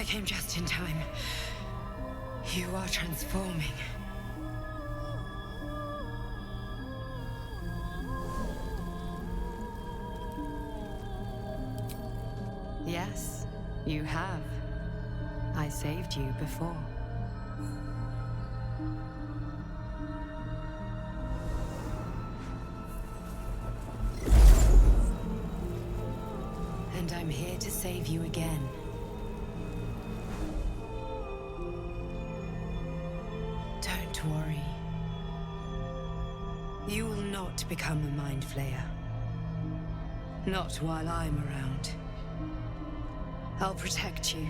I came just in time. You are transforming. Yes, you have. I saved you before. And I'm here to save you again. Don't worry. You will not become a mind flayer. Not while I'm around. I'll protect you.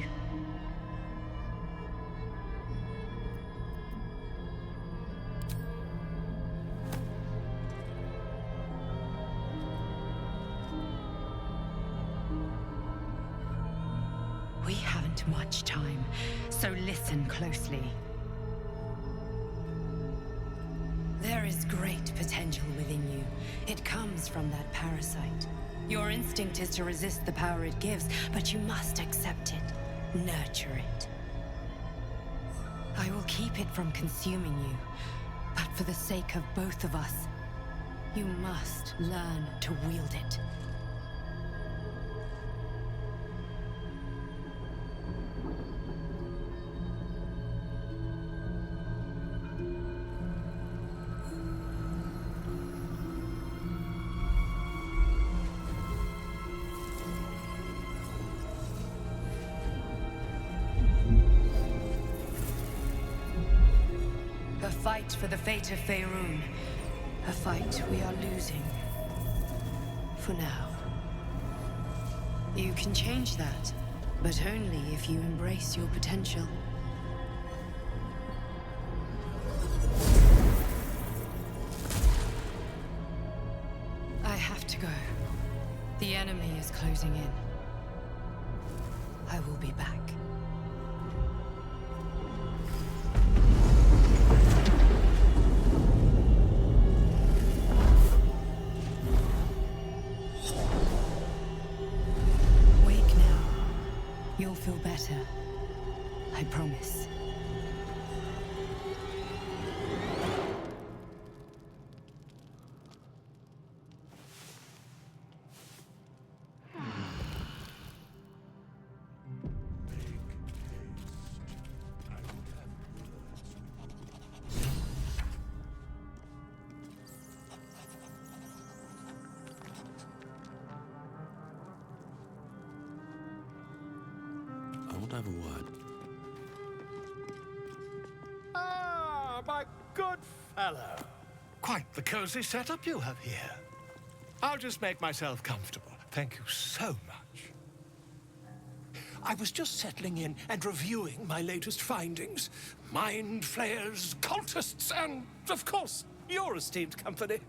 We haven't much time, so listen closely. There is great potential within you. It comes from that parasite. Your instinct is to resist the power it gives, but you must accept it, nurture it. I will keep it from consuming you, but for the sake of both of us, you must learn to wield it. A fight for the fate of Faerun. A fight we are losing. For now. You can change that, but only if you embrace your potential. I have to go. The enemy is closing in. I will be back. You'll feel better. I promise. Have a word. Ah, my good fellow. Quite the cozy setup you have here. I'll just make myself comfortable. Thank you so much. I was just settling in and reviewing my latest findings. Mind flayers, cultists, and, of course, your esteemed company.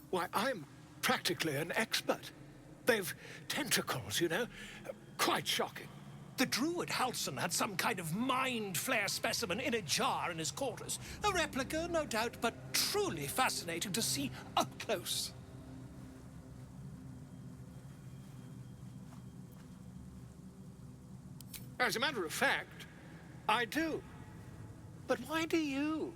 Why, I'm practically an expert. They've tentacles, you know? Quite shocking. The druid Halsin had some kind of mind flare specimen in a jar in his quarters. A replica, no doubt, but truly fascinating to see up close. As a matter of fact, I do. But why do you?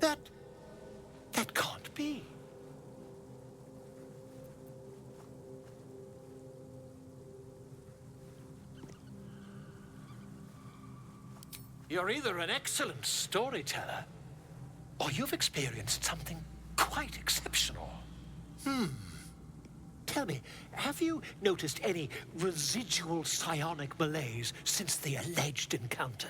That can't be. You're either an excellent storyteller, or you've experienced something quite exceptional. Tell me, have you noticed any residual psionic malaise since the alleged encounter?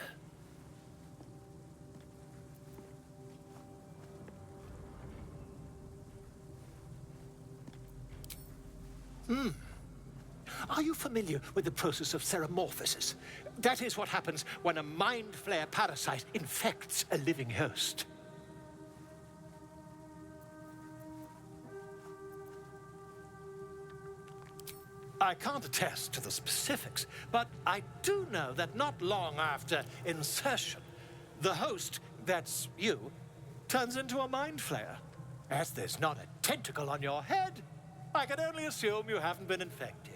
Are you familiar with the process of theromorphosis? That is what happens when a mind flare parasite infects a living host. I can't attest to the specifics, but I do know that not long after insertion, the host, that's you, turns into a mind flayer. As there's not a tentacle on your head, I can only assume you haven't been infected.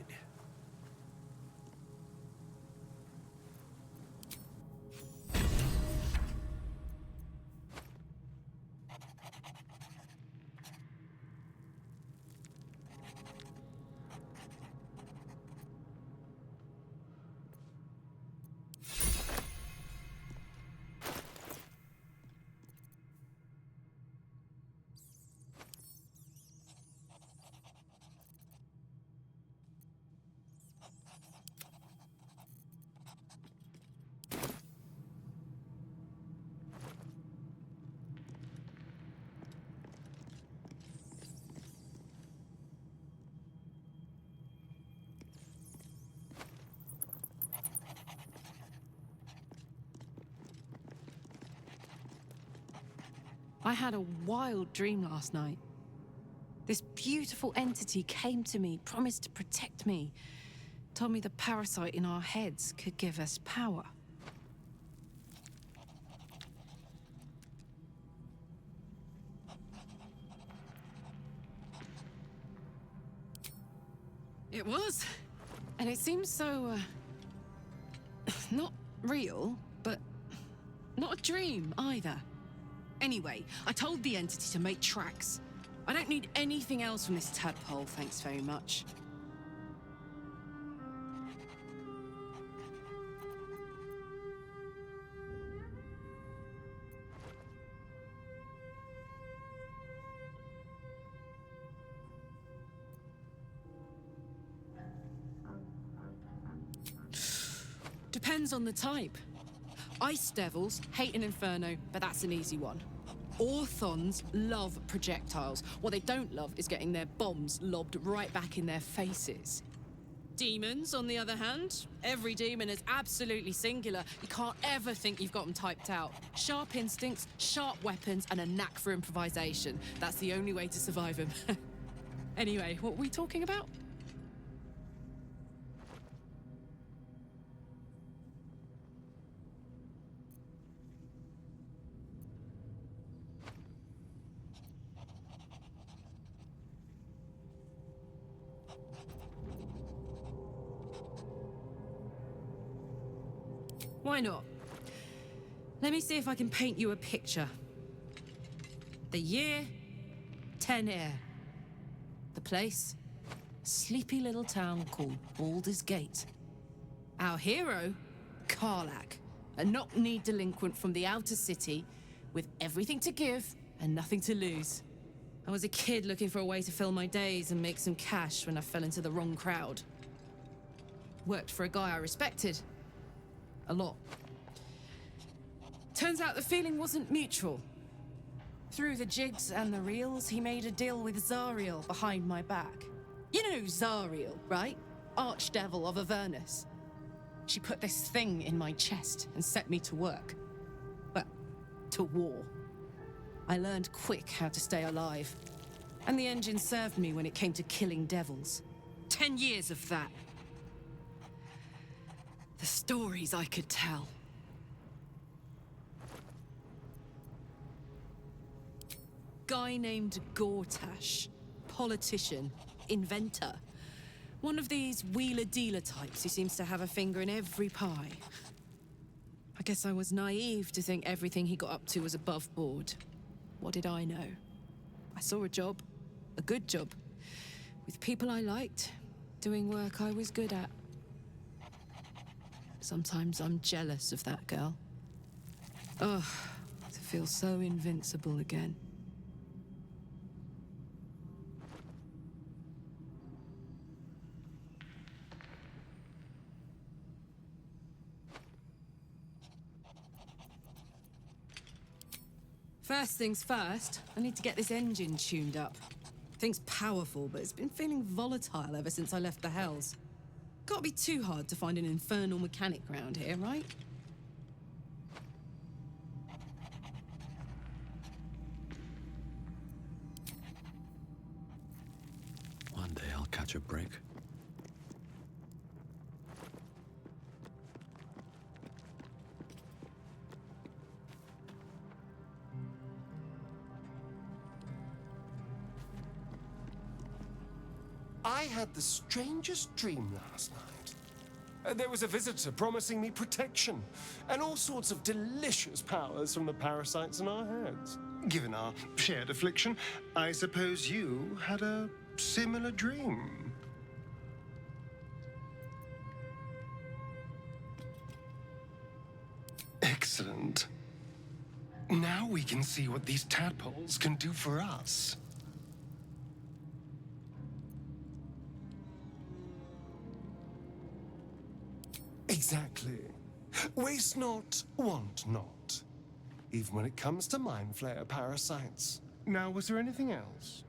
I had a wild dream last night. This beautiful entity came to me, promised to protect me, told me the parasite in our heads could give us power. It was. And it seems so, not real, but not a dream either. Anyway, I told the entity to make tracks. I don't need anything else from this tadpole, thanks very much. Depends on the type. Ice devils hate an inferno, but that's an easy one. Orthons love projectiles. What they don't love is getting their bombs lobbed right back in their faces. Demons, on the other hand, every demon is absolutely singular. You can't ever think you've got them typed out. Sharp instincts, sharp weapons, and a knack for improvisation. That's the only way to survive them. Anyway, what were we talking about? Why not? Let me see if I can paint you a picture. The year, 10 air. The place, a sleepy little town called Baldur's Gate. Our hero, Karlach, a knock-kneed delinquent from the outer city with everything to give and nothing to lose. I was a kid looking for a way to fill my days and make some cash when I fell into the wrong crowd. Worked for a guy I respected. A lot. Turns out the feeling wasn't mutual. Through the jigs and the reels, he made a deal with Zariel behind my back. You know Zariel, right? Archdevil of Avernus. She put this thing in my chest and set me to work. Well, to war. I learned quick how to stay alive. And the engine served me when it came to killing devils. 10 years of that. The stories I could tell. Guy named Gortash. Politician. Inventor. One of these wheeler-dealer types who seems to have a finger in every pie. I guess I was naive to think everything he got up to was above board. What did I know? I saw a job. A good job. With people I liked. Doing work I was good at. Sometimes I'm jealous of that girl. Ugh, to feel so invincible again. First things first, I need to get this engine tuned up. Thing's powerful, but it's been feeling volatile ever since I left the Hells. Can't be too hard to find an infernal mechanic around here, right? One day I'll catch a break. I had the strangest dream last night. There was a visitor promising me protection and all sorts of delicious powers from the parasites in our heads. Given our shared affliction, I suppose you had a similar dream. Excellent. Now we can see what these tadpoles can do for us. Exactly. Waste not, want not. Even when it comes to mind flayer parasites. Now, was there anything else?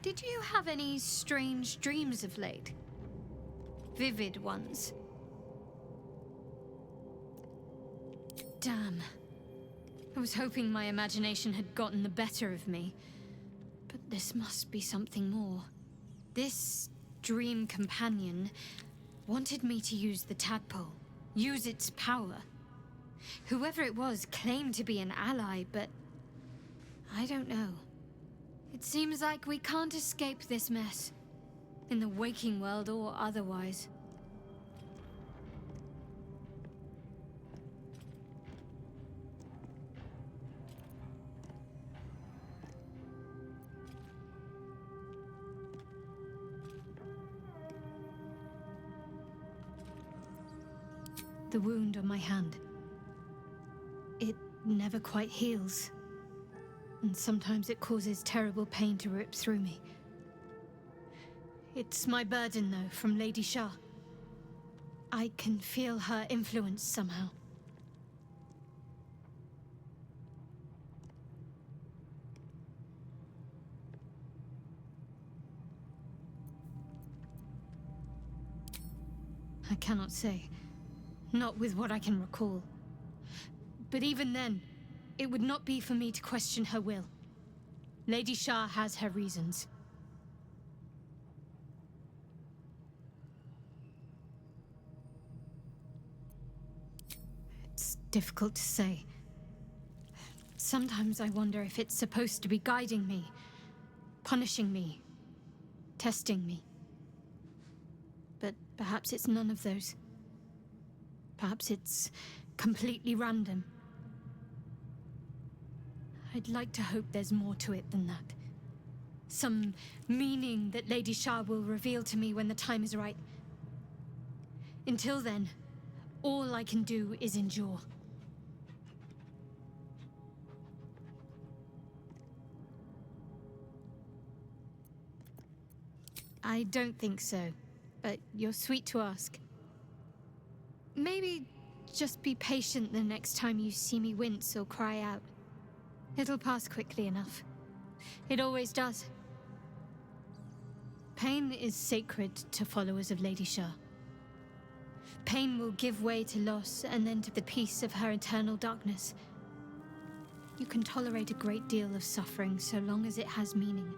Did you have any strange dreams of late? Vivid ones? Damn. I was hoping my imagination had gotten the better of me. But this must be something more. This dream companion wanted me to use the tadpole, use its power. Whoever it was claimed to be an ally, but I don't know. It seems like we can't escape this mess, in the waking world or otherwise. The wound on my hand. It never quite heals. And sometimes it causes terrible pain to rip through me. It's my burden, though, from Lady Shah. I can feel her influence somehow. I cannot say. Not with what I can recall. But even then, it would not be for me to question her will. Lady Shah has her reasons. It's difficult to say. Sometimes I wonder if it's supposed to be guiding me, punishing me, testing me. But perhaps it's none of those. Perhaps it's completely random. I'd like to hope there's more to it than that. Some meaning that Lady Shah will reveal to me when the time is right. Until then, all I can do is endure. I don't think so, but you're sweet to ask. Maybe just be patient the next time you see me wince or cry out. It'll pass quickly enough. It always does. Pain is sacred to followers of Lady Shah. Pain will give way to loss and then to the peace of her eternal darkness. You can tolerate a great deal of suffering so long as it has meaning.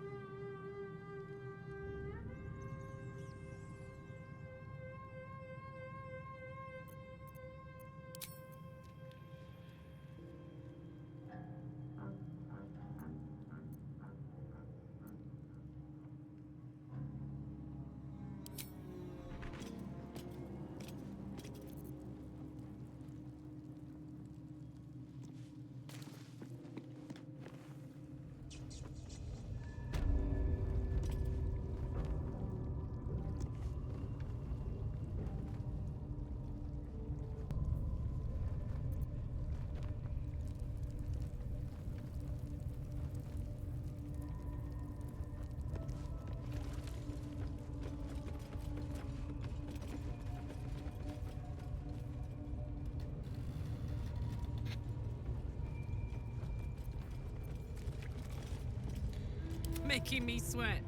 Making me sweat.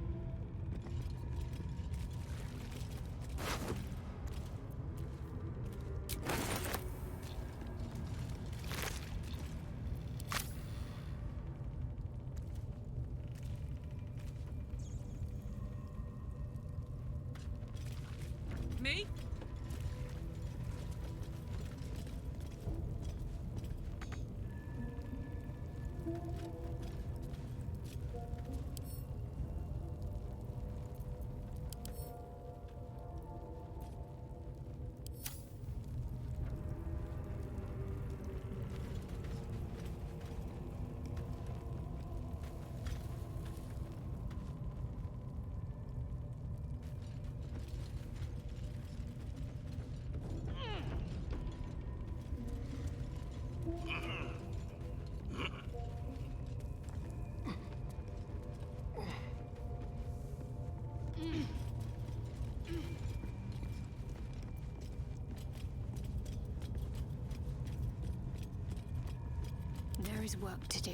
There is work to do.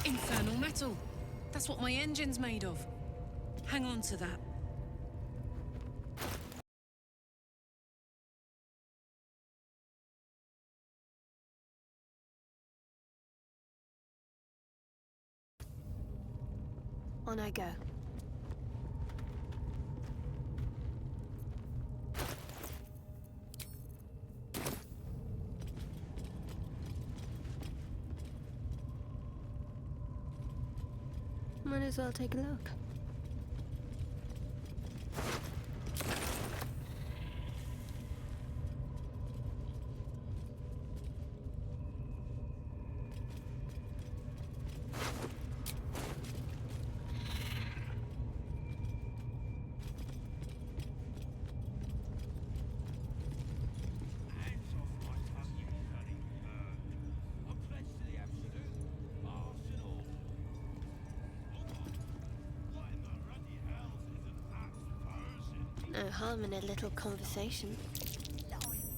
Infernal metal. That's what my engine's made of. Hang on to that. On I go. Might as well take a look. No harm in a little conversation.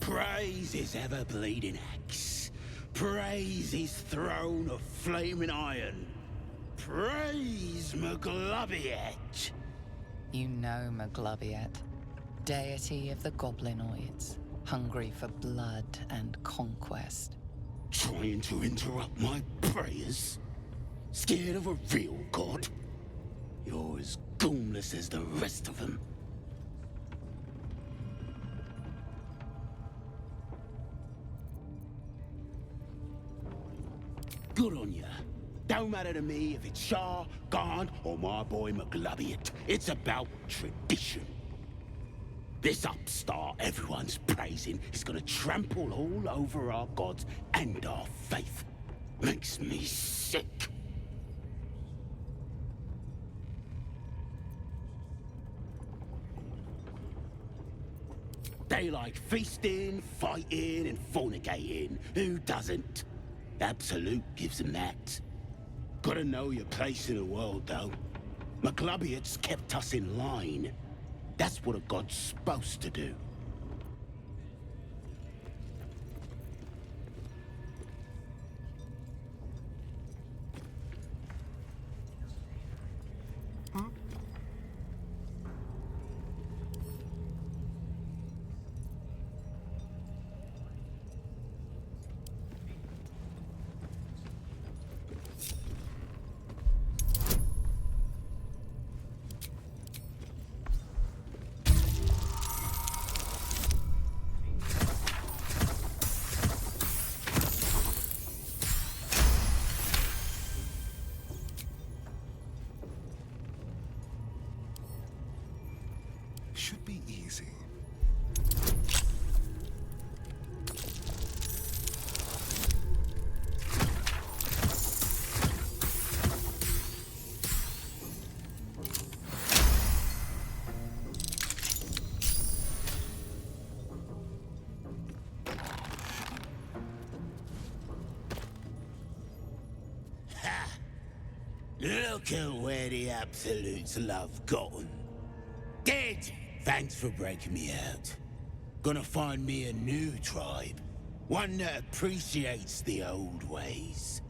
Praise his ever-bleeding axe. Praise his throne of flaming iron. Praise Maglobiet. You know Maglobiet, deity of the goblinoids, hungry for blood and conquest. Trying to interrupt my prayers? Scared of a real god? You're as goonless as the rest of them. Good on ya. Don't matter to me if it's Shah, Gand, or my boy Maglobiet. It's about tradition. This upstart everyone's praising is gonna trample all over our gods and our faith. Makes me sick. They like feasting, fighting, and fornicating. Who doesn't? Absolute gives them that. Gotta know your place in the world, though. Maglobiet's kept us in line. That's what a god's supposed to do. Should be easy. Look at where the absolutes love gotten. Dead! Thanks for breaking me out. Gonna find me a new tribe. One that appreciates the old ways.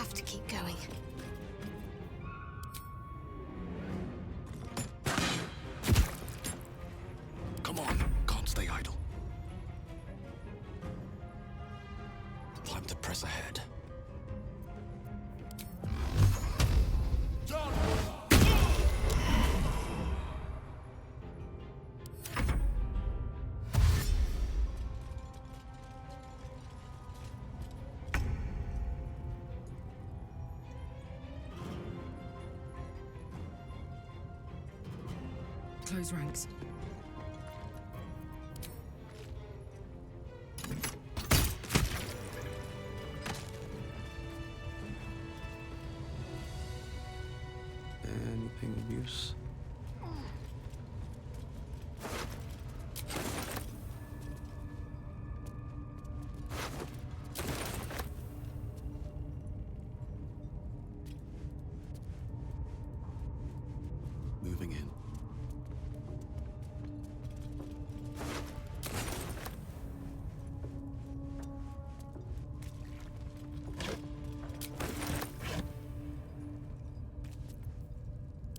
have to keep going. Come on, can't stay idle. Time to press ahead. Close ranks. Anything of use? Moving in.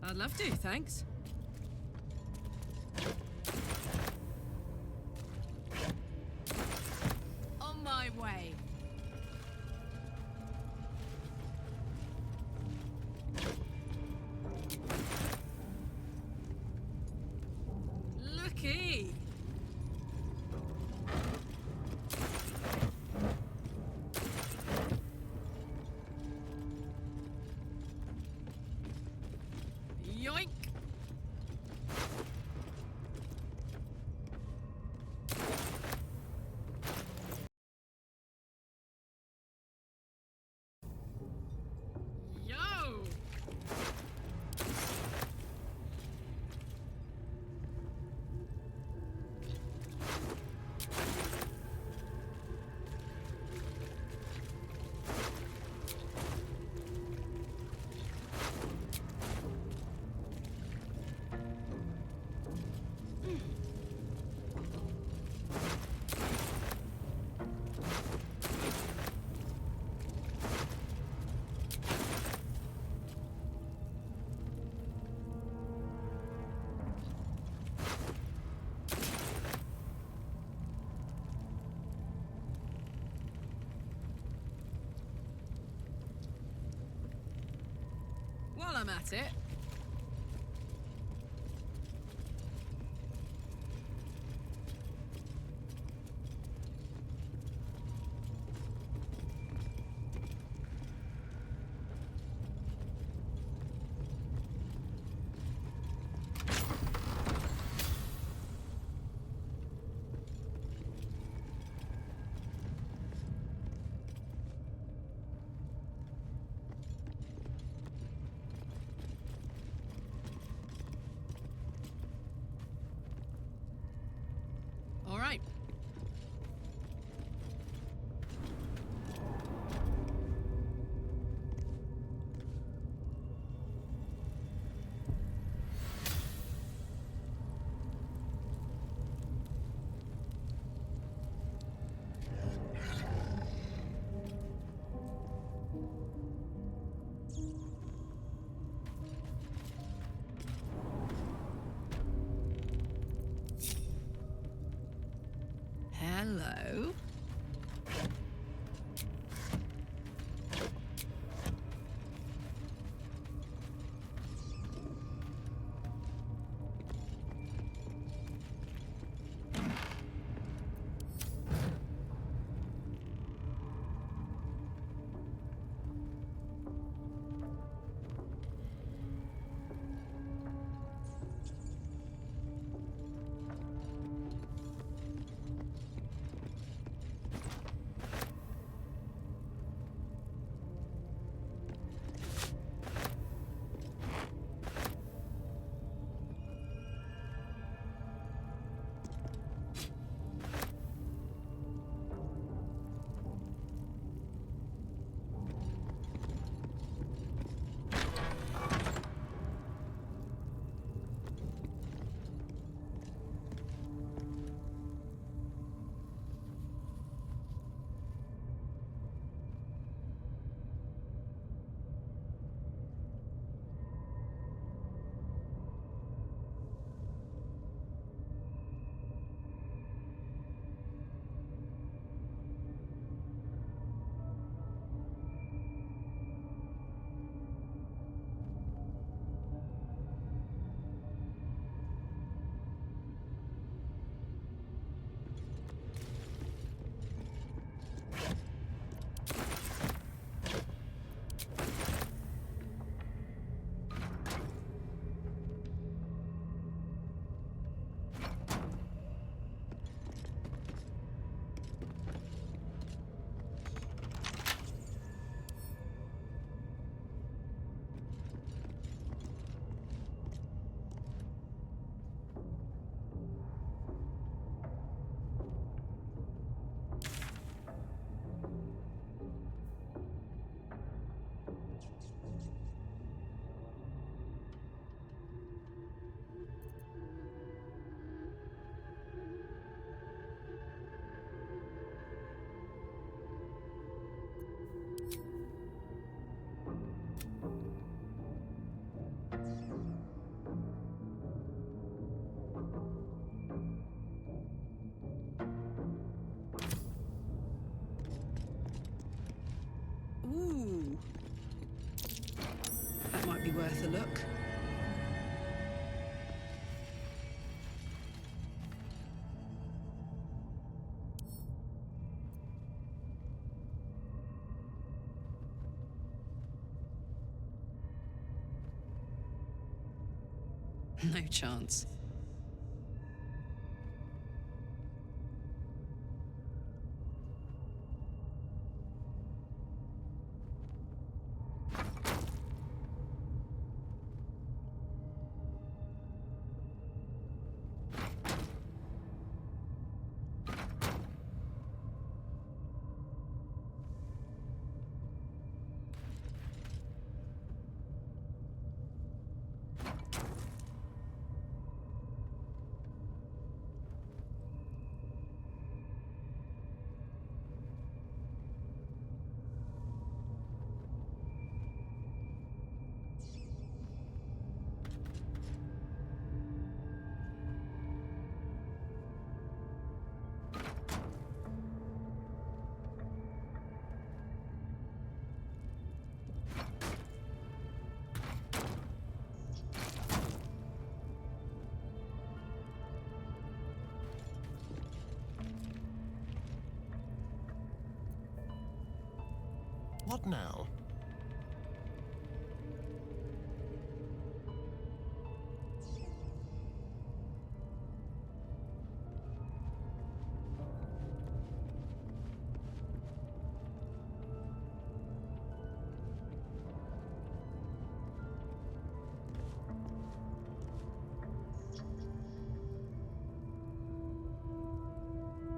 I'd love to, thanks. On my way. Looky! Yoink! Yo! While I'm at it, all right. Hello. a look. No chance. What now?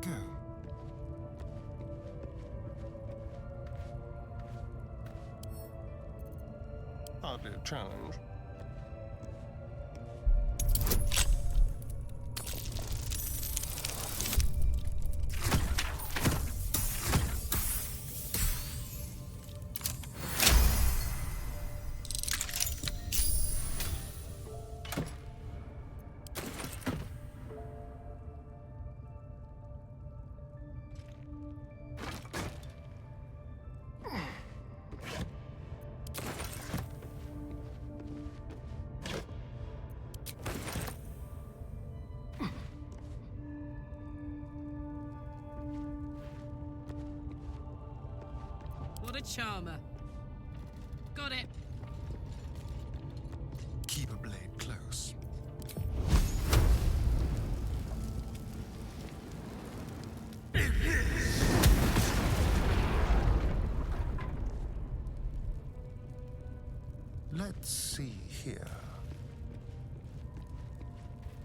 Go. Hardly a challenge. What a charmer. Got it. Keep a blade close. Let's see here.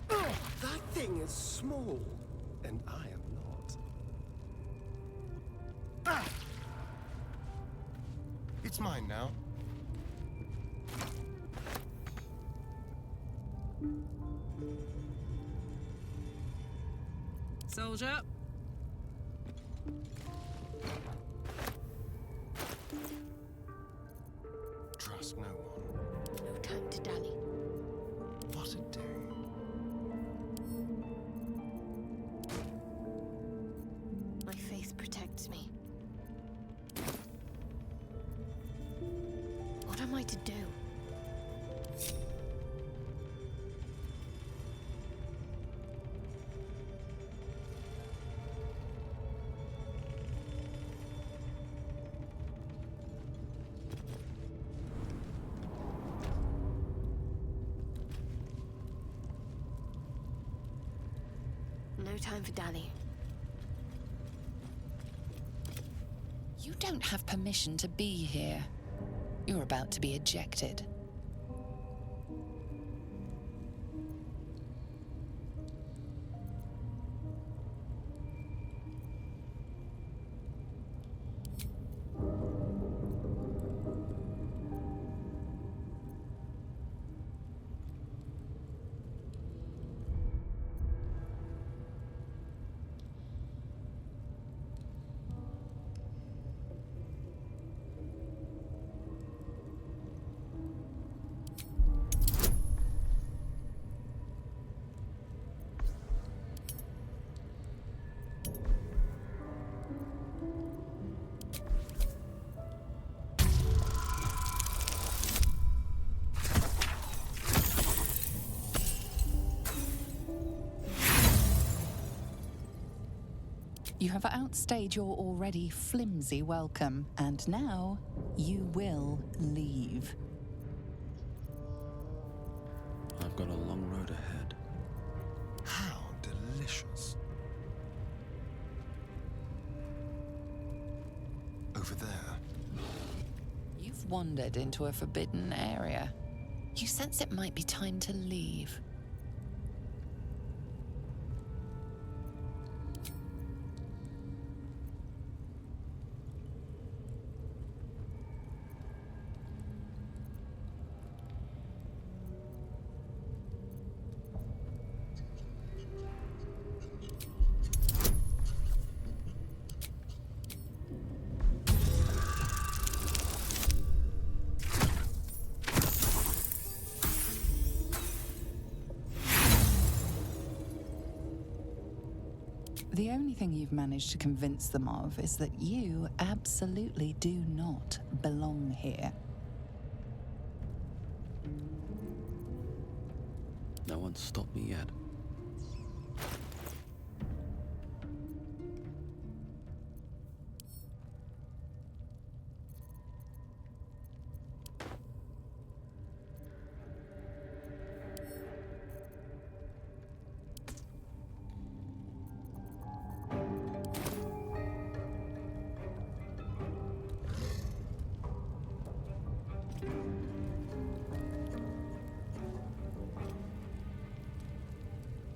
Oh, that thing is small, and I am not. Ah! It's mine now. Soldier. Trust no one. No time to dally. What a day. My faith protects me. What am I to do? No time for dally. You don't have permission to be here. You're about to be ejected. You have outstayed your already flimsy welcome, and now you will leave. I've got a long road ahead. How delicious. Over there. You've wandered into a forbidden area. You sense it might be time to leave. The only thing you've managed to convince them of is that you absolutely do not belong here. No one's stopped me yet.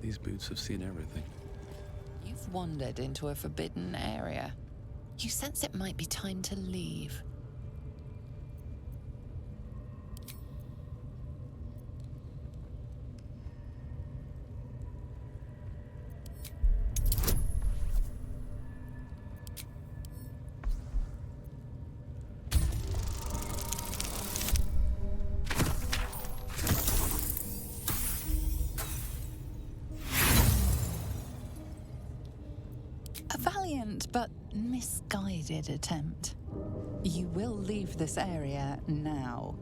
These boots have seen everything. You've wandered into a forbidden area. You sense it might be time to leave. A valiant but misguided attempt. You will leave this area now.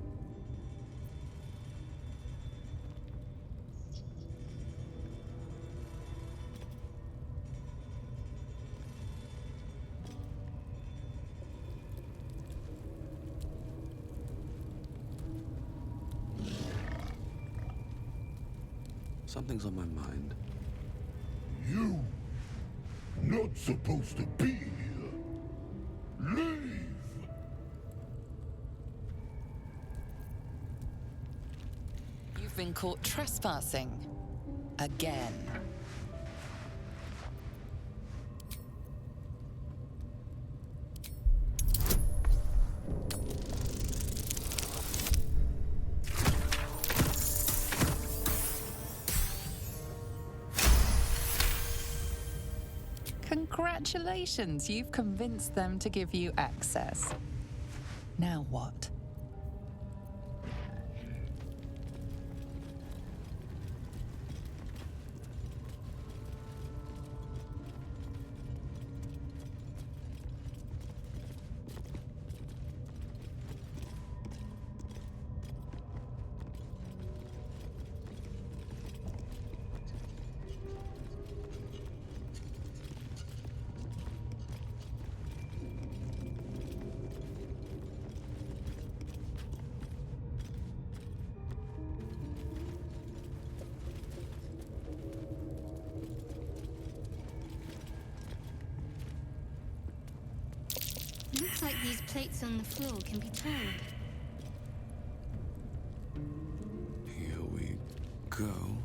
Something's on my mind. You not supposed to be here. Leave! You've been caught trespassing. Again. Congratulations, you've convinced them to give you access. Now what? Looks like these plates on the floor can be turned. Here we go.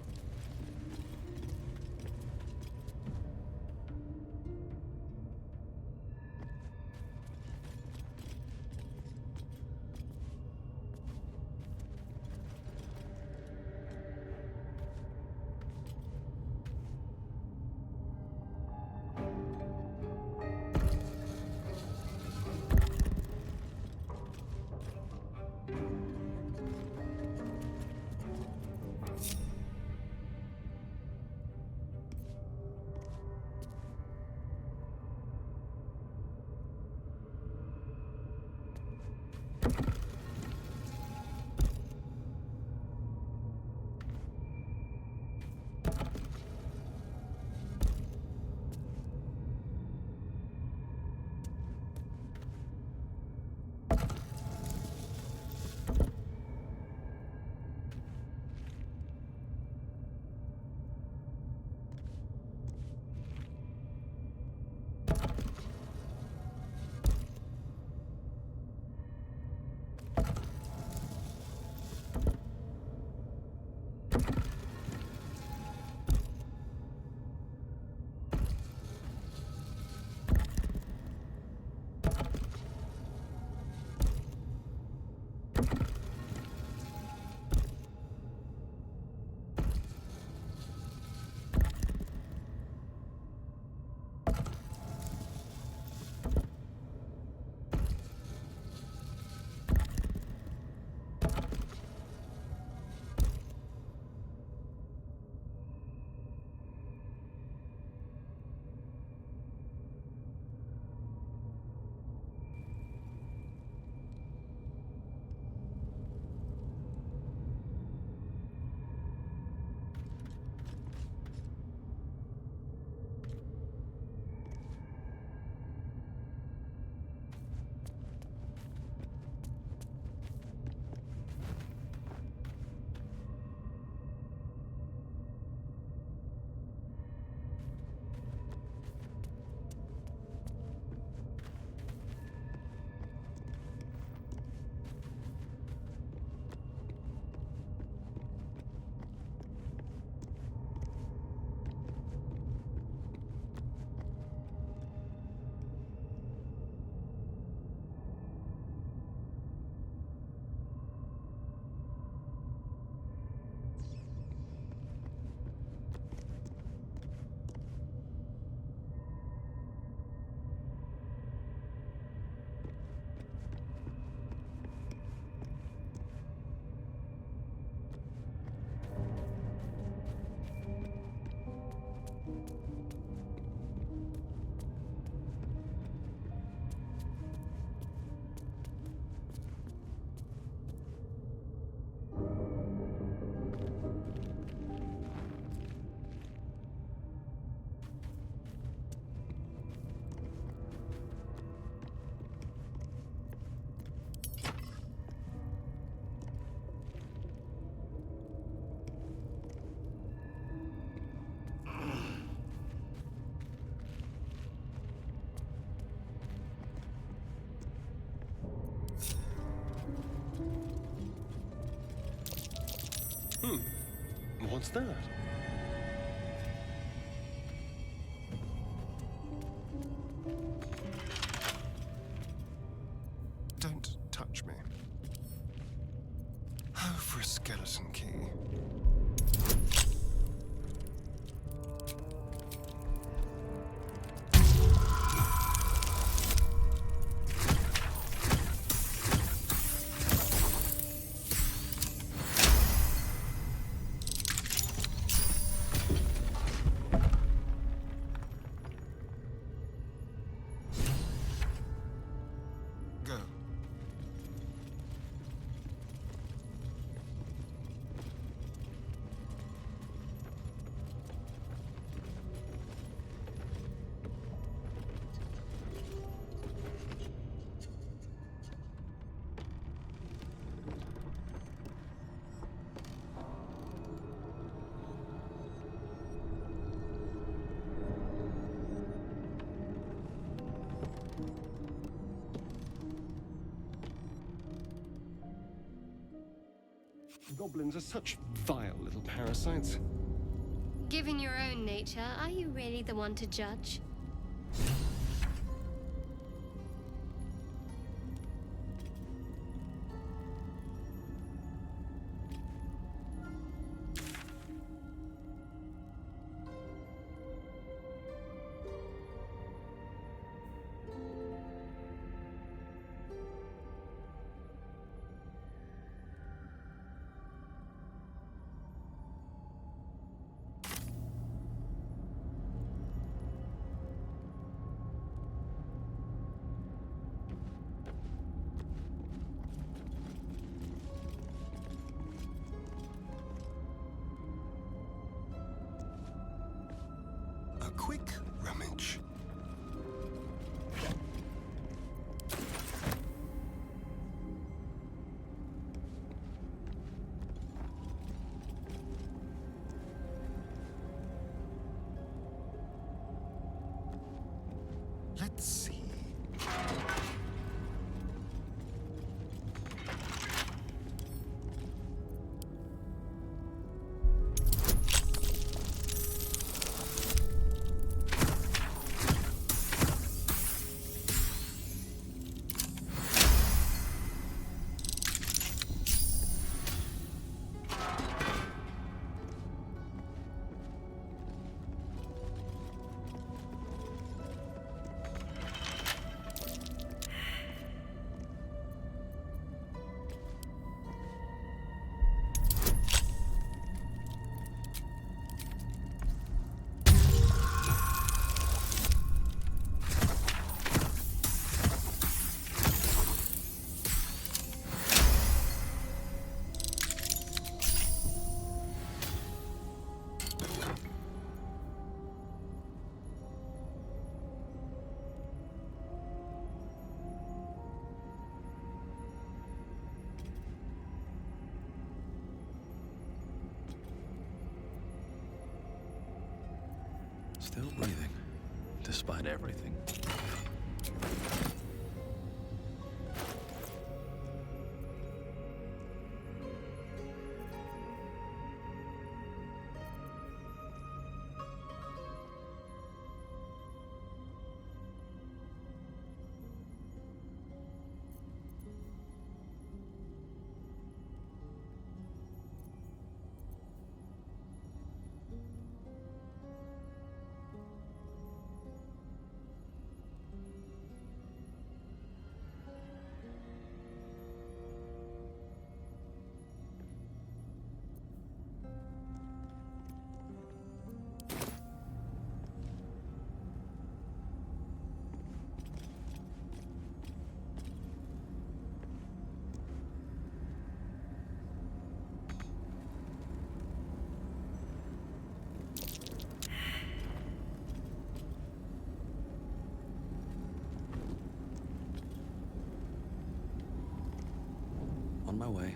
What's that? Don't touch me. Oh, for a skeleton key. Go. Goblins are such vile little parasites. Given your own nature, are you really the one to judge? A quick rummage. Let's see. Still breathing, despite everything. On my way.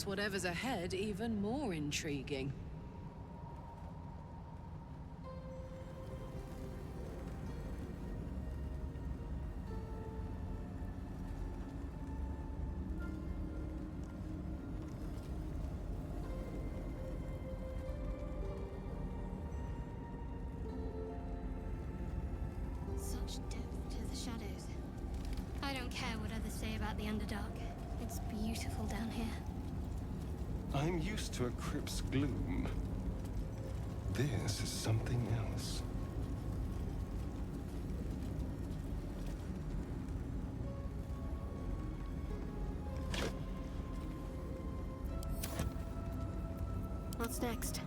makes whatever's ahead even more intriguing. Such depth to the shadows. I don't care what others say about the Underdark. It's beautiful down here. I'm used to a crypt's gloom. This is something else. What's next?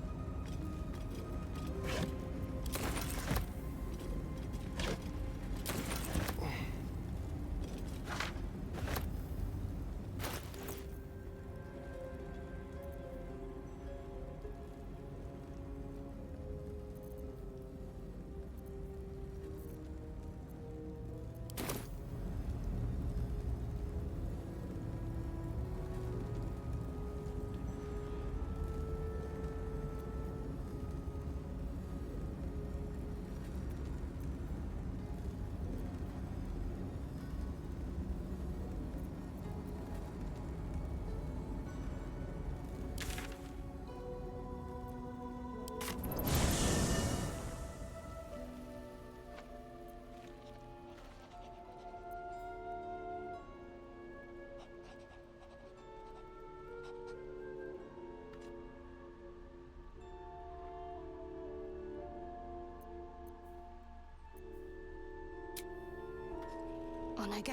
On I go.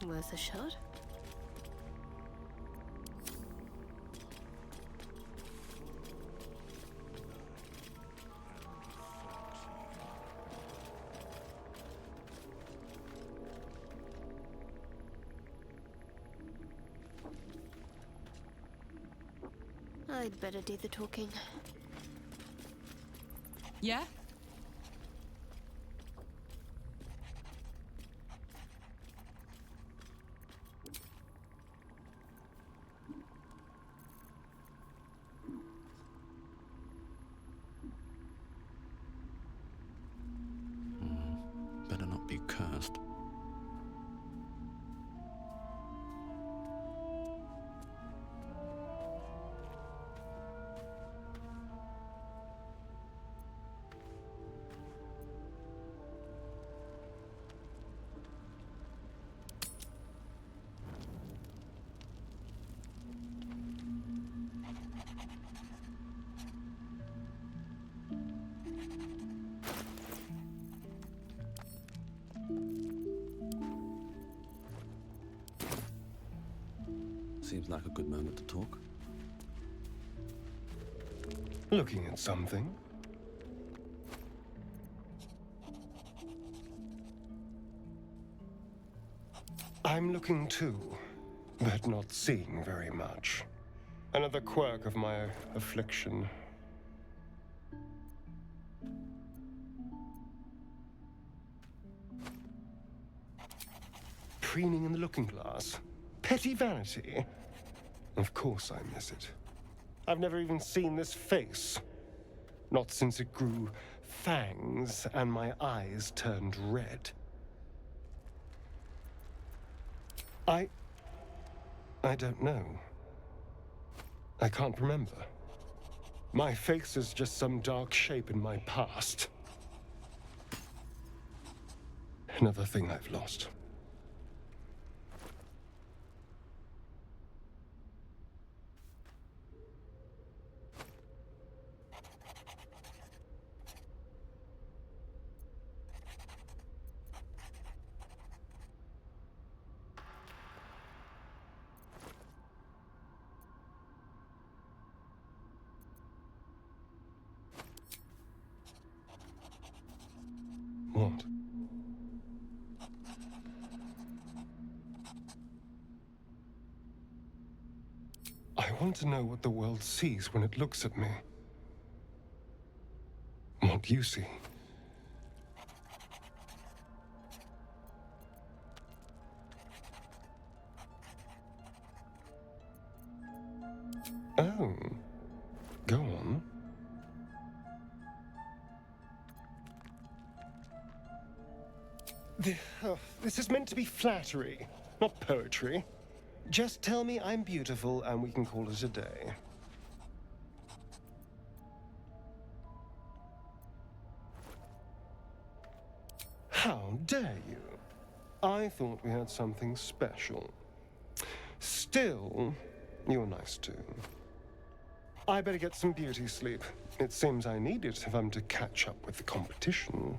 Worth a shot? I'd better do the talking. Yeah? Better not be cursed. Seems like a good moment to talk. Looking at something? I'm looking too, but not seeing very much. Another quirk of my affliction. Preening in the looking glass? Petty vanity? Of course I miss it. I've never even seen this face. Not since it grew fangs and my eyes turned red. I don't know. I can't remember. My face is just some dark shape in my past. Another thing I've lost. What? want to know what the world sees when it looks at me. What you see. Oh. Go on. This is meant to be flattery, not poetry. Just tell me I'm beautiful and we can call it a day. How dare you? I thought we had something special. Still, you're nice too. I better get some beauty sleep. It seems I need it if I'm to catch up with the competition.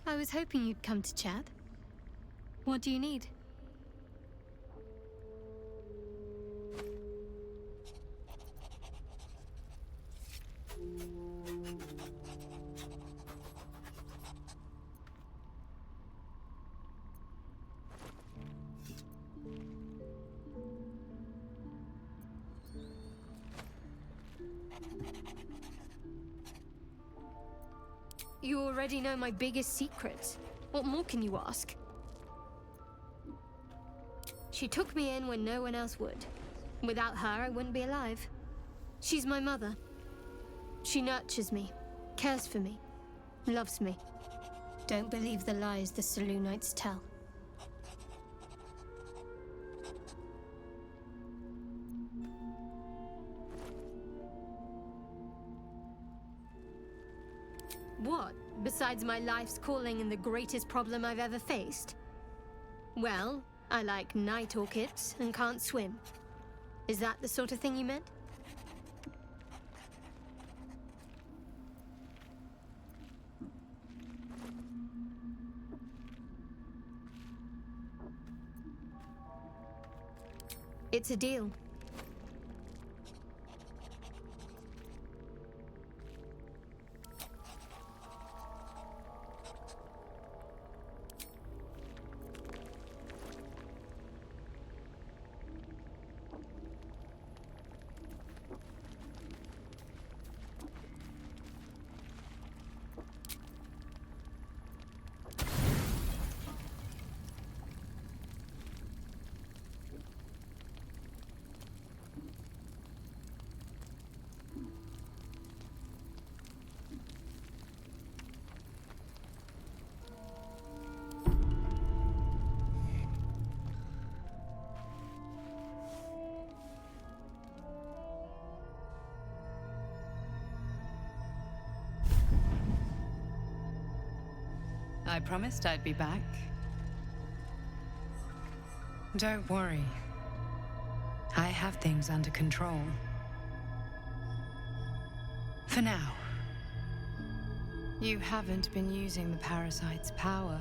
I was hoping you'd come to chat. What do you need? You already know my biggest secret. What more can you ask? She took me in when no one else would. Without her, I wouldn't be alive. She's my mother. She nurtures me, cares for me, loves me. Don't believe the lies the Selûnites tell. What, besides my life's calling and the greatest problem I've ever faced? Well, I like night orchids and can't swim. Is that the sort of thing you meant? It's a deal. I promised I'd be back. Don't worry. I have things under control. For now. You haven't been using the parasite's power.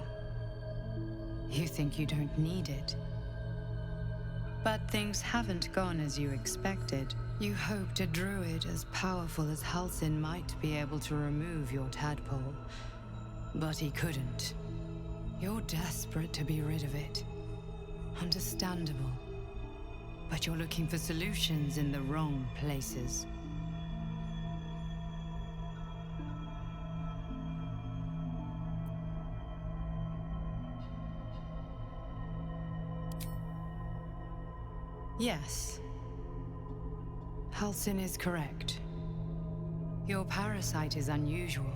You think you don't need it. But things haven't gone as you expected. You hoped a druid as powerful as Halsin might be able to remove your tadpole. But he couldn't. You're desperate to be rid of it. Understandable. But you're looking for solutions in the wrong places. Yes. Halsin is correct. Your parasite is unusual.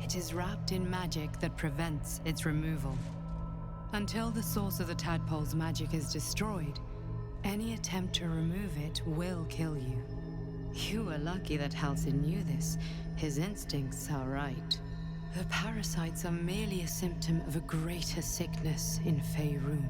It is wrapped in magic that prevents its removal. Until the source of the tadpole's magic is destroyed, any attempt to remove it will kill you. You were lucky that Halsin knew this. His instincts are right. The parasites are merely a symptom of a greater sickness in Faerun.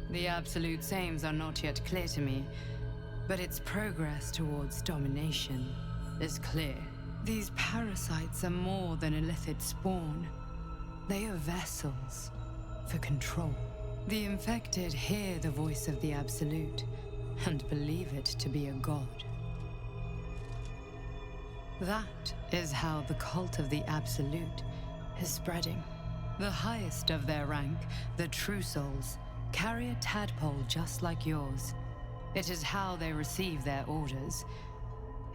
The absolute sames are not yet clear to me, but its progress towards domination is clear. These parasites are more than illithid spawn. They are vessels for control. The infected hear the voice of the Absolute and believe it to be a god. That is how the cult of the Absolute is spreading. The highest of their rank, the True Souls, carry a tadpole just like yours. It is how they receive their orders.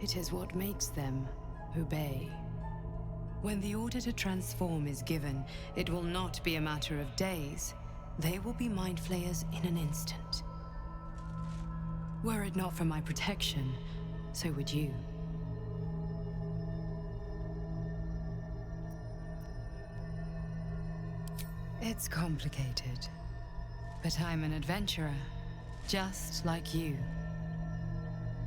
It is what makes them obey. When the order to transform is given, it will not be a matter of days. They will be mind flayers in an instant. Were it not for my protection, so would you. It's complicated, but I'm an adventurer, just like you.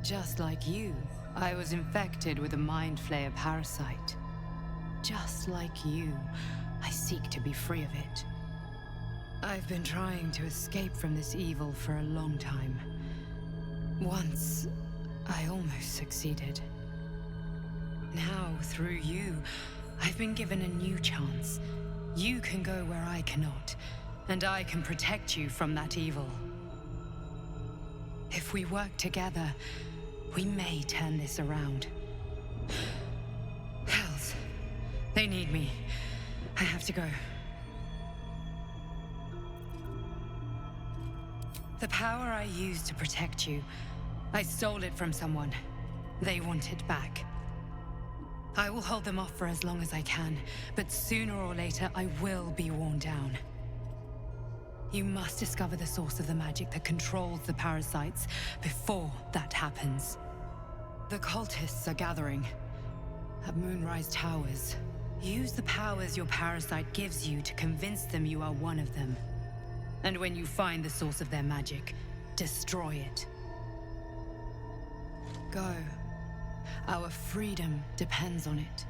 Just like you, I was infected with a mind flayer parasite. Just like you, I seek to be free of it. I've been trying to escape from this evil for a long time. Once, I almost succeeded. Now, through you, I've been given a new chance. You can go where I cannot, and I can protect you from that evil. If we work together, we may turn this around. Hells, they need me. I have to go. The power I used to protect you, I stole it from someone. They want it back. I will hold them off for as long as I can, but sooner or later I will be worn down. You must discover the source of the magic that controls the parasites before that happens. The cultists are gathering at Moonrise Towers. Use the powers your parasite gives you to convince them you are one of them. And when you find the source of their magic, destroy it. Go. Our freedom depends on it.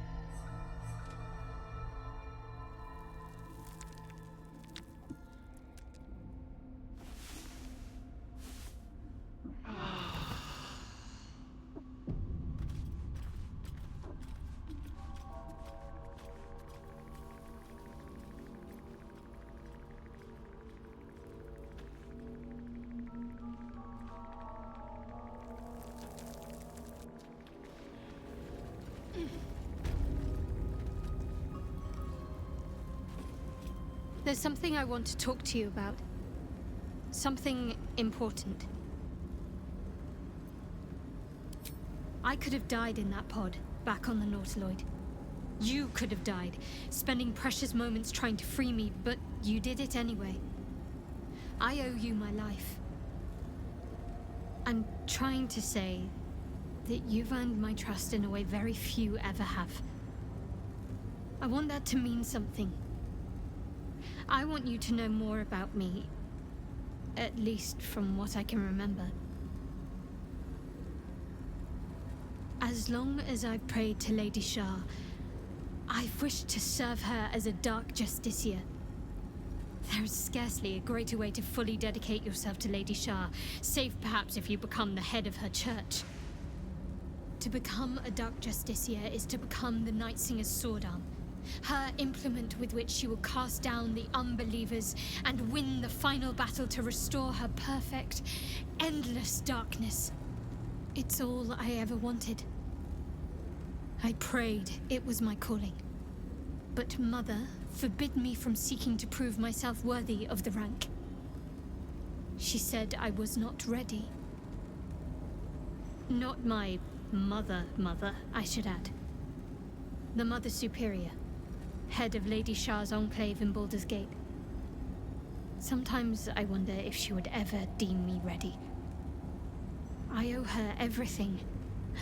There's something I want to talk to you about. Something important. I could have died in that pod, back on the Nautiloid. You could have died, spending precious moments trying to free me, but you did it anyway. I owe you my life. I'm trying to say that you've earned my trust in a way very few ever have. I want that to mean something. I want you to know more about me, at least from what I can remember. As long as I've prayed to Lady Shah, I've wished to serve her as a dark justiciar. There is scarcely a greater way to fully dedicate yourself to Lady Shah, save perhaps if you become the head of her church. To become a dark justiciar is to become the Night Singer's sword arm. Her implement with which she will cast down the unbelievers and win the final battle to restore her perfect, endless darkness. It's all I ever wanted. I prayed it was my calling. But Mother forbid me from seeking to prove myself worthy of the rank. She said I was not ready. Not my mother, I should add. The Mother Superior. Head of Lady Shah's enclave in Baldur's Gate. Sometimes I wonder if she would ever deem me ready. I owe her everything,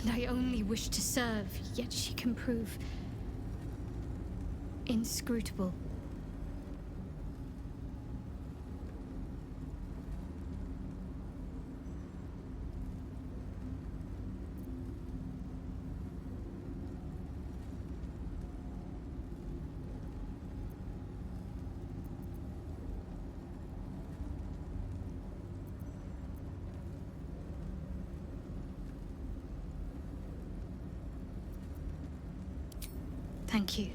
and I only wish to serve, yet she can prove inscrutable. Thank you.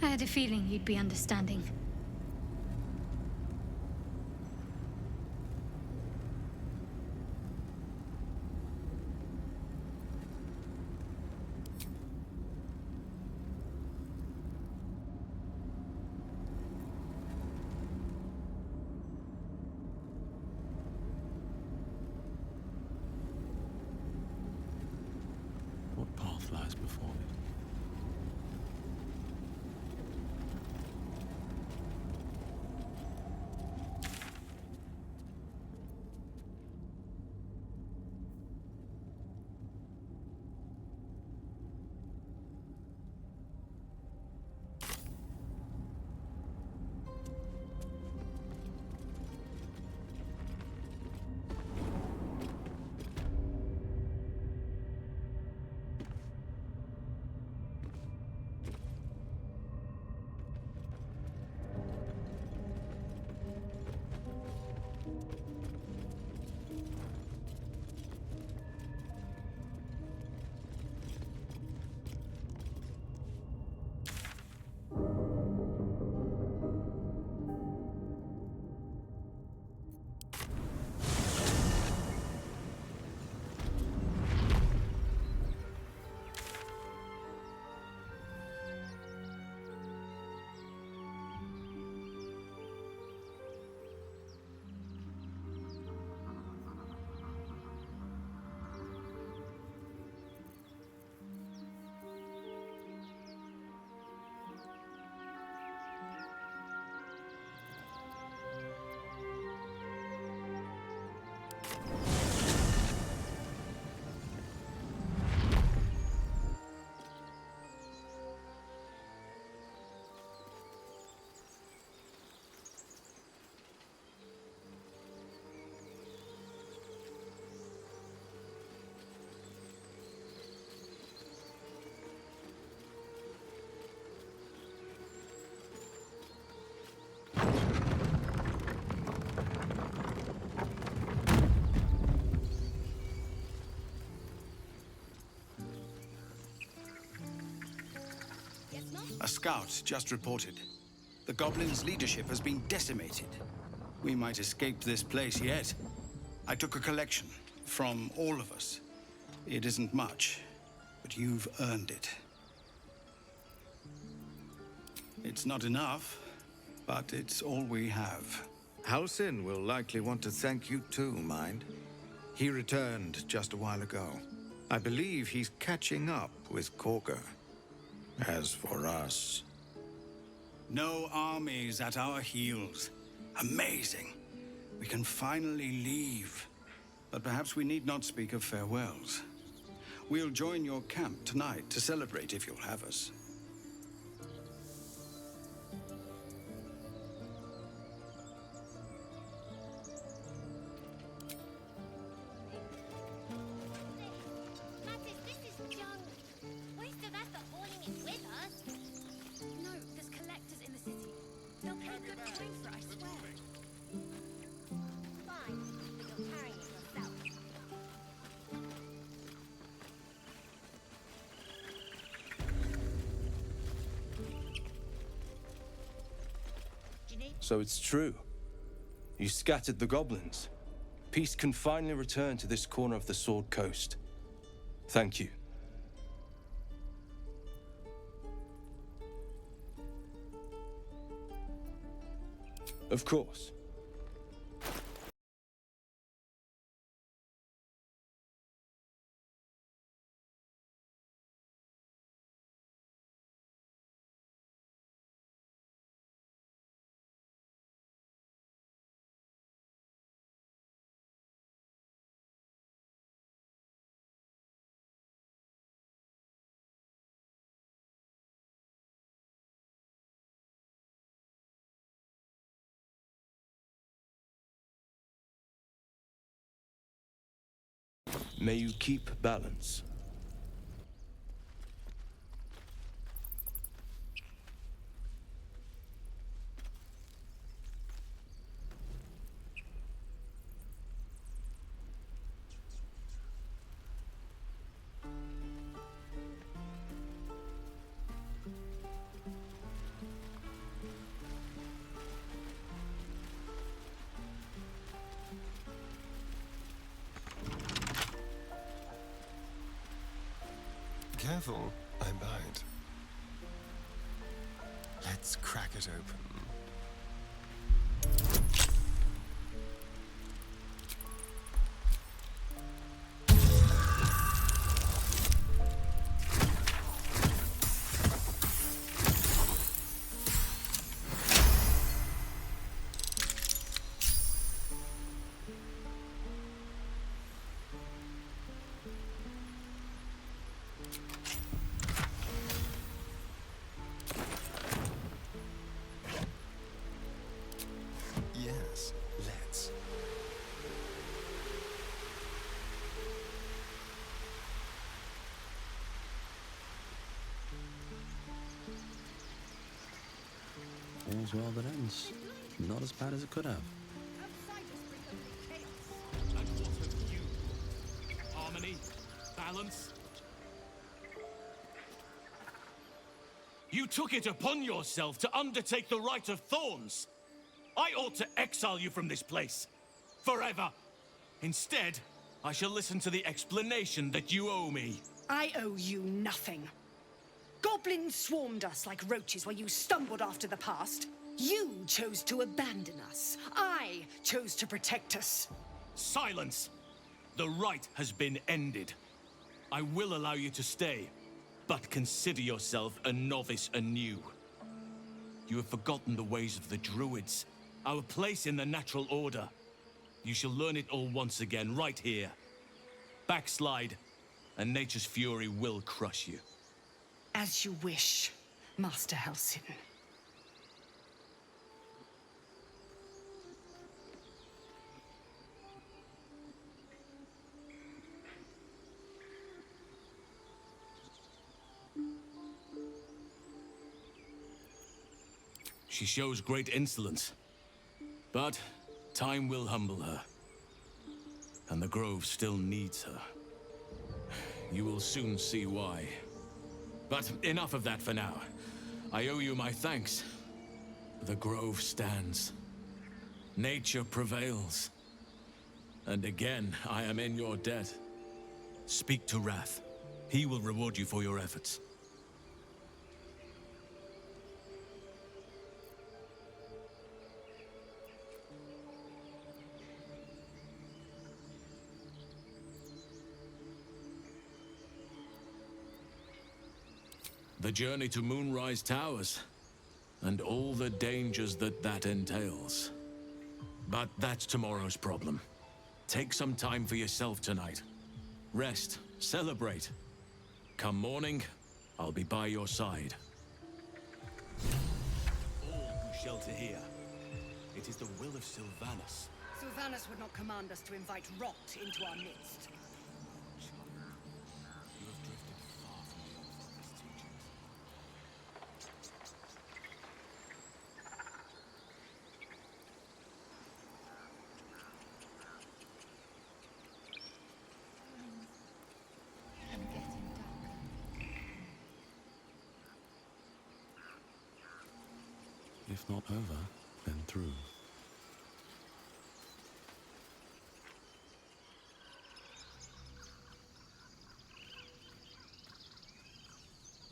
I had a feeling you'd be understanding. What path lies before me? A scout just reported. The goblins' leadership has been decimated. We might escape this place yet. I took a collection from all of us. It isn't much, but you've earned it. It's not enough, but it's all we have. Halsin will likely want to thank you too, mind. He returned just a while ago. I believe he's catching up with Corker. As for us... No armies at our heels. Amazing. We can finally leave. But perhaps we need not speak of farewells. We'll join your camp tonight to celebrate if you'll have us. So it's true. You scattered the goblins. Peace can finally return to this corner of the Sword Coast. Thank you. Of course. May you keep balance. Careful, I bite. Let's crack it open. Yes, let's. All's well that ends. Not as bad as it could have. And what have you? Harmony? Balance? You took it upon yourself to undertake the Rite of Thorns. I ought to exile you from this place. Forever. Instead, I shall listen to the explanation that you owe me. I owe you nothing. Goblins swarmed us like roaches while you stumbled after the past. You chose to abandon us. I chose to protect us. Silence! The rite has been ended. I will allow you to stay, but consider yourself a novice anew. You have forgotten the ways of the druids, our place in the natural order. You shall learn it all once again, right here. Backslide, and nature's fury will crush you. As you wish, Master Halsin. She shows great insolence, but time will humble her. And the Grove still needs her. You will soon see why. But enough of that for now. I owe you my thanks. The Grove stands. Nature prevails. And again, I am in your debt. Speak to Wrath. He will reward you for your efforts. The journey to Moonrise Towers, and all the dangers that entails. But that's tomorrow's problem. Take some time for yourself tonight. Rest, celebrate. Come morning, I'll be by your side. All who shelter here, it is the will of Sylvanas. Sylvanas would not command us to invite rot into our midst. If not over, then through.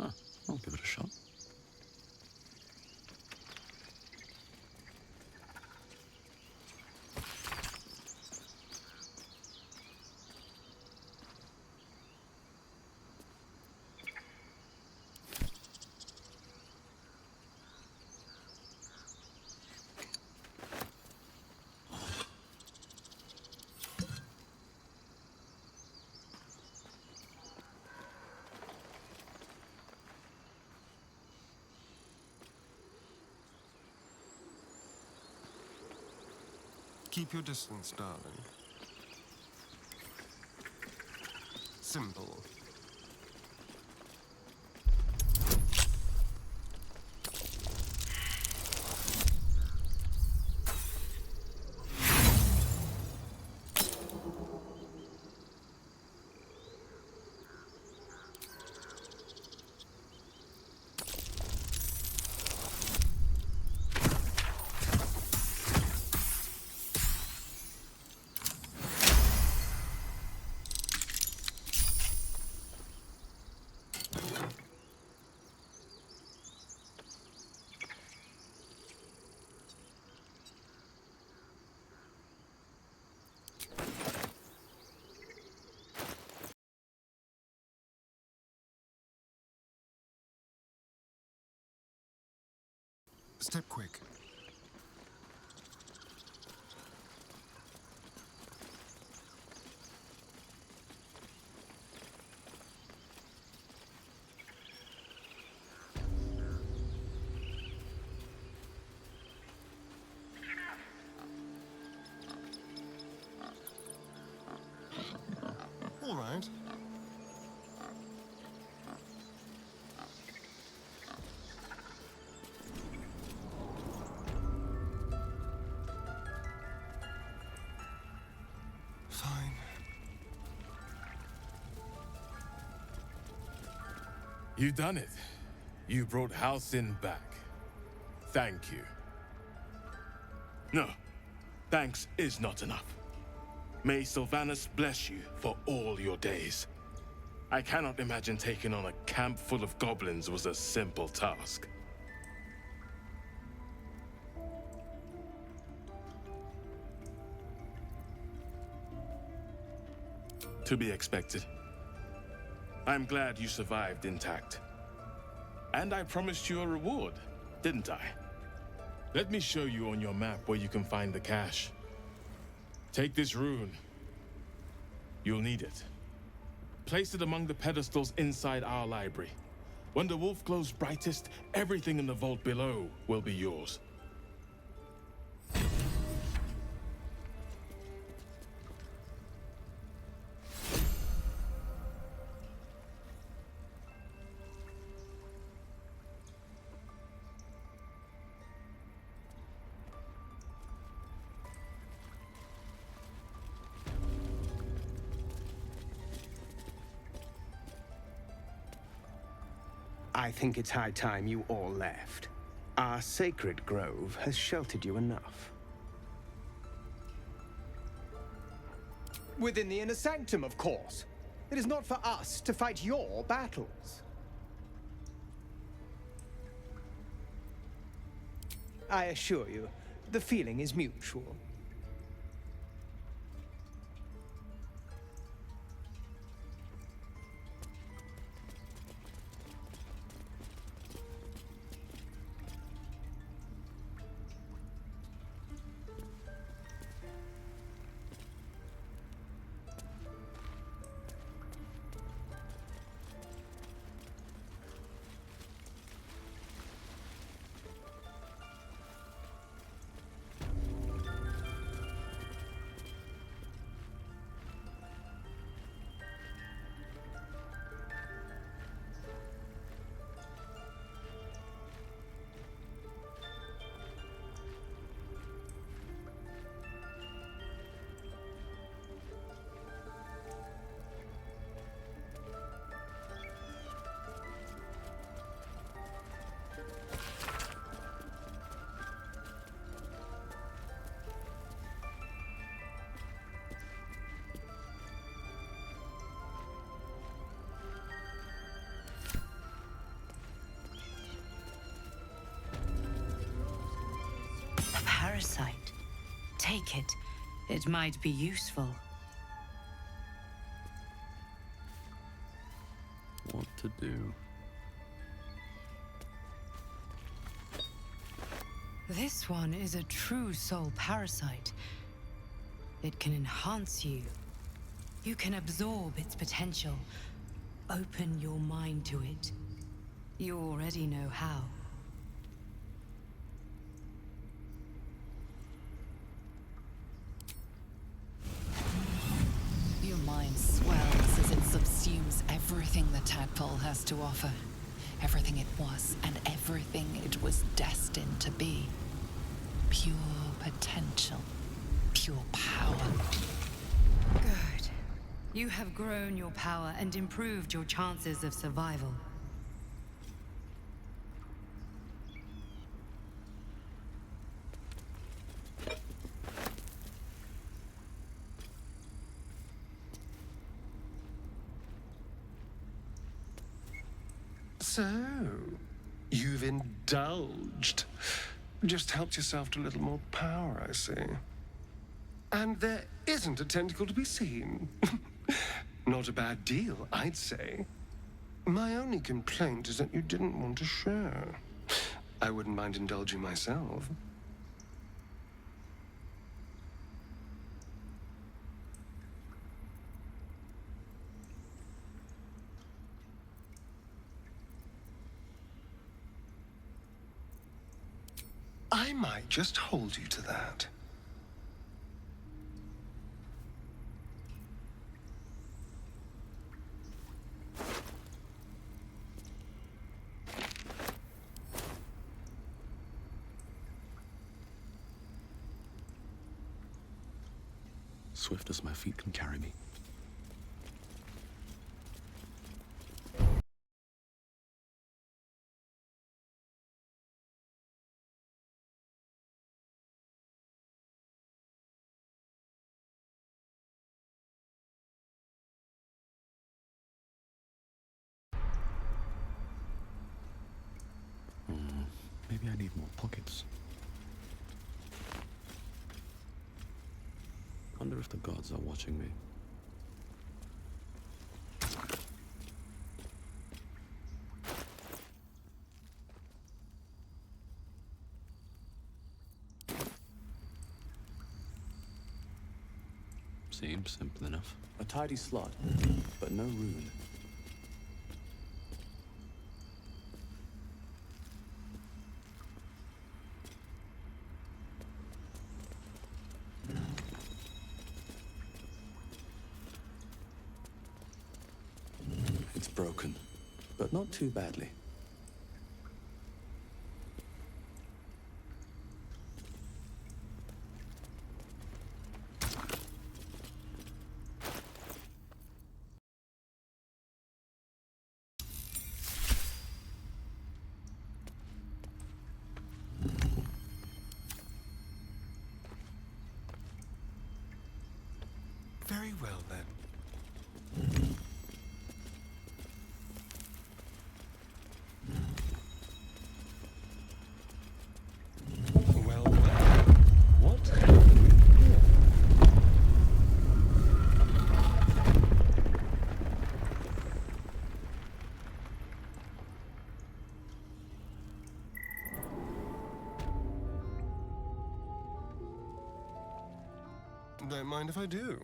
I'll give it a shot. Keep your distance, darling. Simple. Step quick. All right. Fine. You done it. You brought Halsin back. Thank you. No, thanks is not enough. May Sylvanus bless you for all your days. I cannot imagine taking on a camp full of goblins was a simple task. To be expected. I'm glad you survived intact. And I promised you a reward, didn't I? Let me show you on your map where you can find the cache. Take this rune. You'll need it. Place it among the pedestals inside our library. When the wolf glows brightest, everything in the vault below will be yours. I think it's high time you all left. Our sacred grove has sheltered you enough. Within the inner sanctum, of course. It is not for us to fight your battles. I assure you, the feeling is mutual. Parasite. Take it. It might be useful. What to do? This one is a true soul parasite. It can enhance you. You can absorb its potential. Open your mind to it. You already know how. Your mind swells as it subsumes everything the tadpole has to offer. Everything it was and everything it was destined to be. Pure potential. Pure power. Good. You have grown your power and improved your chances of survival. So, you've indulged. Just helped yourself to a little more power, I see. And there isn't a tentacle to be seen. Not a bad deal, I'd say. My only complaint is that you didn't want to share. I wouldn't mind indulging myself. I might just hold you to that. Swift as my feet can carry me. Maybe I need more pockets. Wonder if the gods are watching me. Seems simple enough. A tidy slot, but no rune. It's broken, but not too badly. Very well, then. Well, what? Don't mind if I do.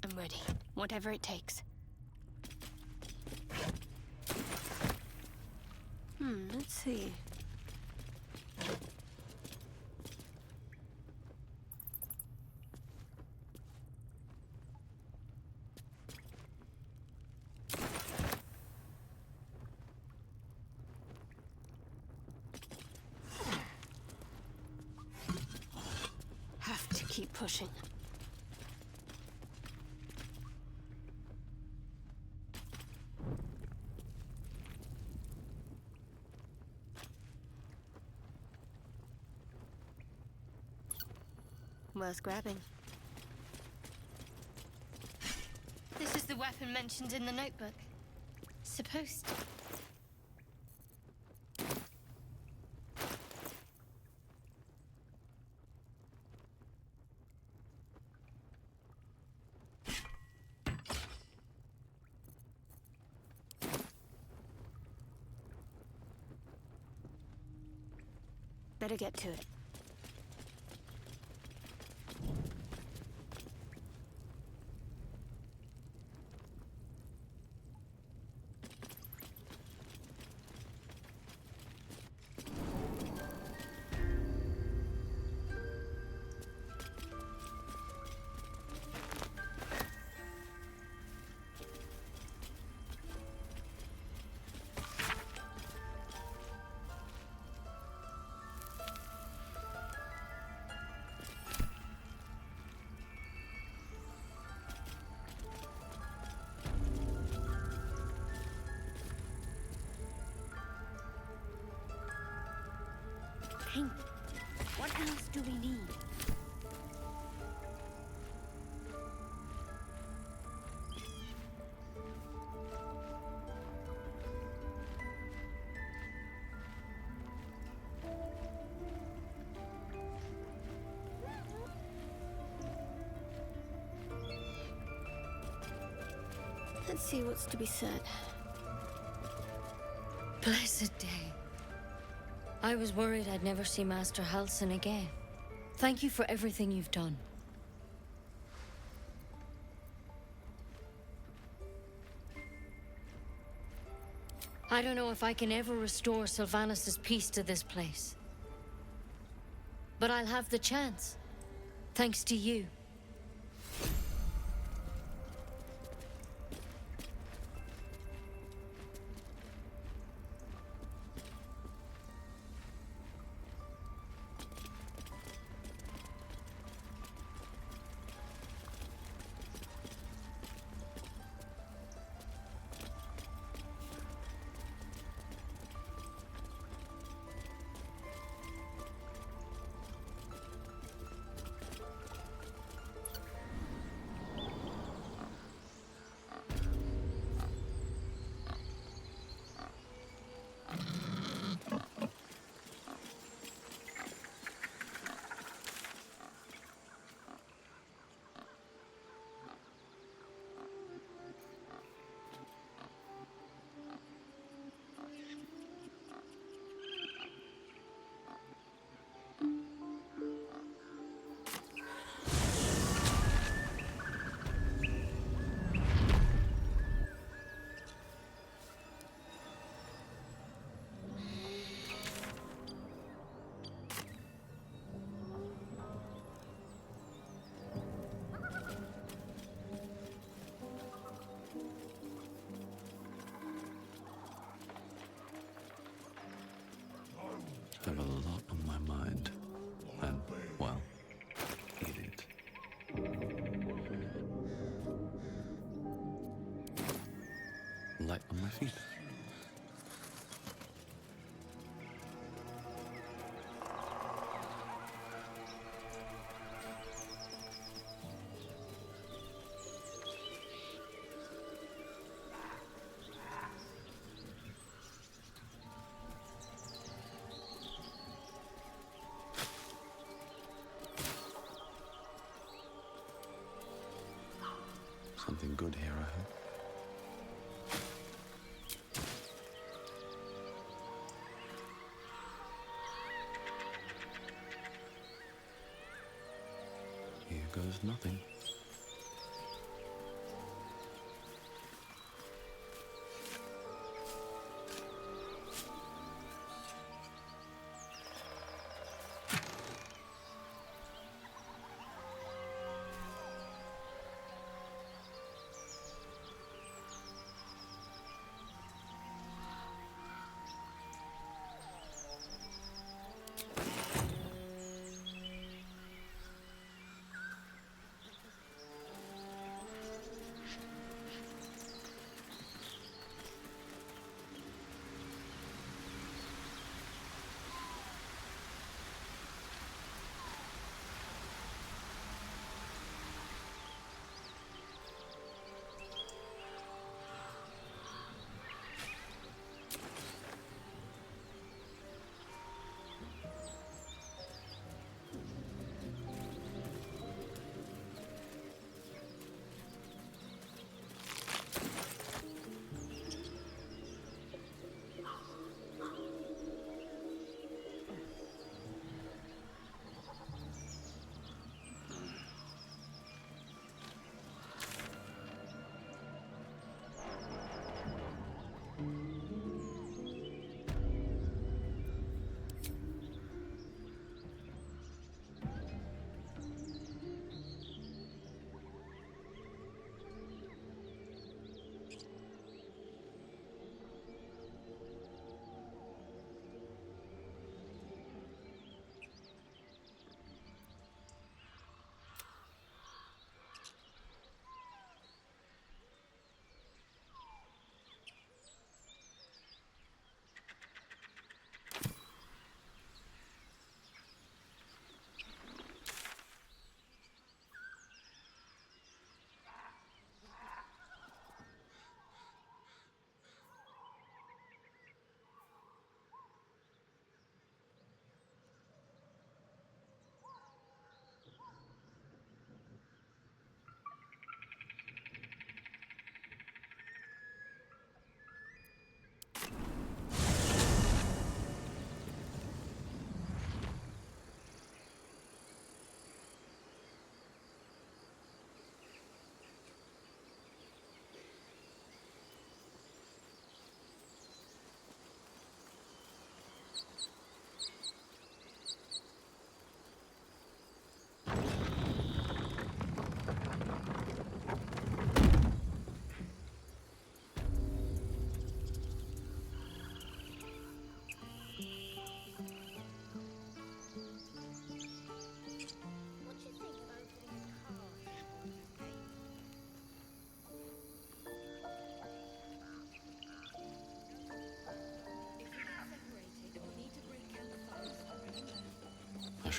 I'm ready. Whatever it takes. Let's see. Have to keep pushing. Worth grabbing. This is the weapon mentioned in the notebook. Supposed to. Better get to it. Think. What else do we need? Let's see what's to be said. Blessed day. I was worried I'd never see Master Halsin again. Thank you for everything you've done. I don't know if I can ever restore Sylvanus' peace to this place. But I'll have the chance. Thanks to you. I have a lot on my mind. And, well, eat it. Light on my feet. Something good here, I hope. Here goes nothing.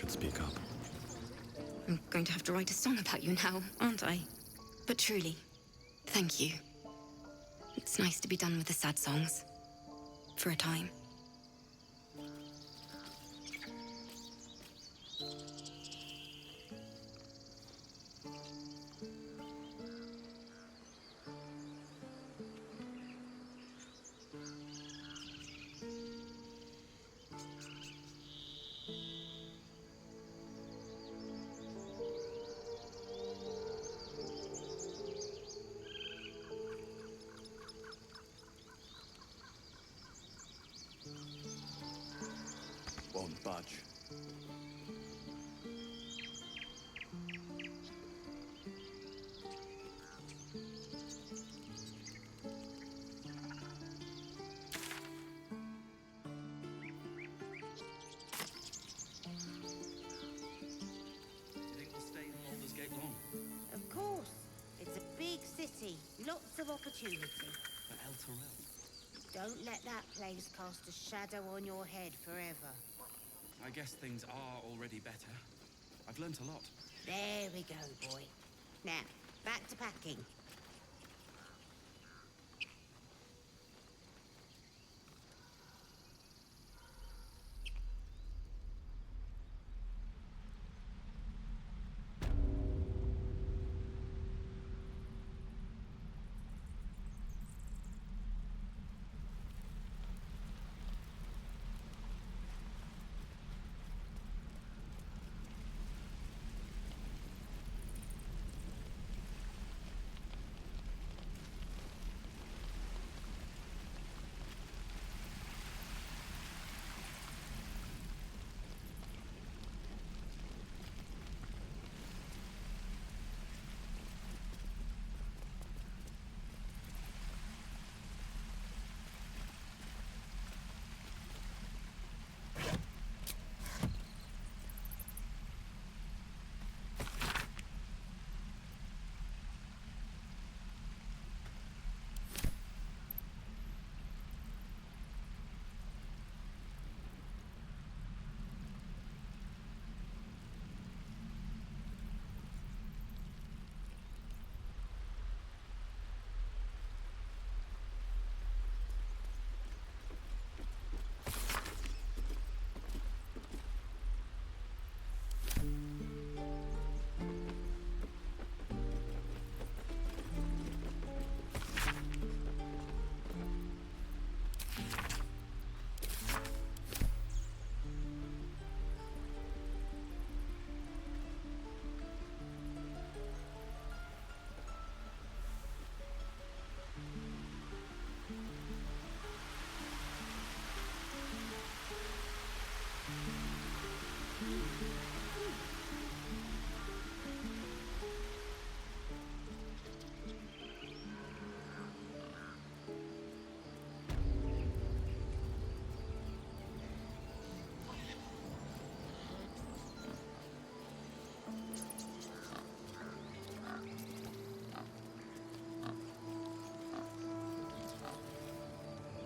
should speak up. I'm going to have to write a song about you now, aren't I? But truly, thank you. It's nice to be done with the sad songs. For a time. Won't budge. Of course. It's a big city. Lots of opportunity. But El Torrell. Don't let that place cast a shadow on your head forever. I guess things are already better. I've learnt a lot. There we go, boy. Now, back to packing.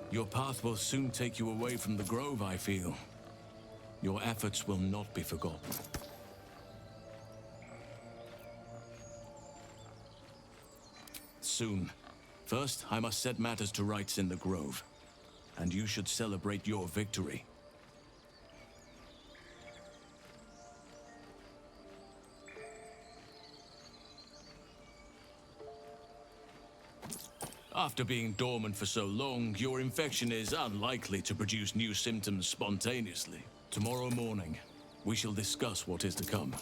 Your path will soon take you away from the grove, I feel. Your efforts will not be forgotten. Soon. First, I must set matters to rights in the grove. And you should celebrate your victory. After being dormant for so long, your infection is unlikely to produce new symptoms spontaneously. Tomorrow morning, we shall discuss what is to come.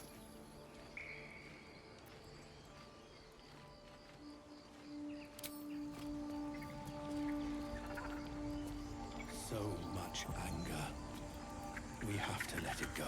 So much anger. We have to let it go.